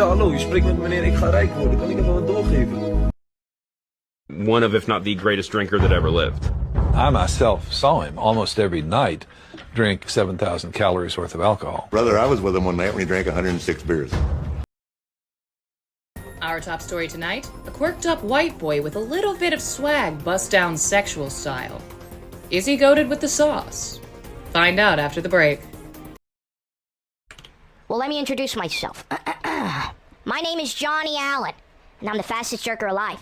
Ja, hallo, je spreekt met meneer Ik ga rijk worden. Kan ik even wat doorgeven? One of, if not the greatest drinker that ever lived. I myself saw him almost every night drink 7,000 calories worth of alcohol. Brother, I was with him one night when he drank 106 beers. Our top story tonight, a quirked up white boy with a little bit of swag busts down sexual style. Is he goated with the sauce? Find out after the break. Well, let me introduce myself. My name is Johnny Allen, and I'm the fastest jerker alive.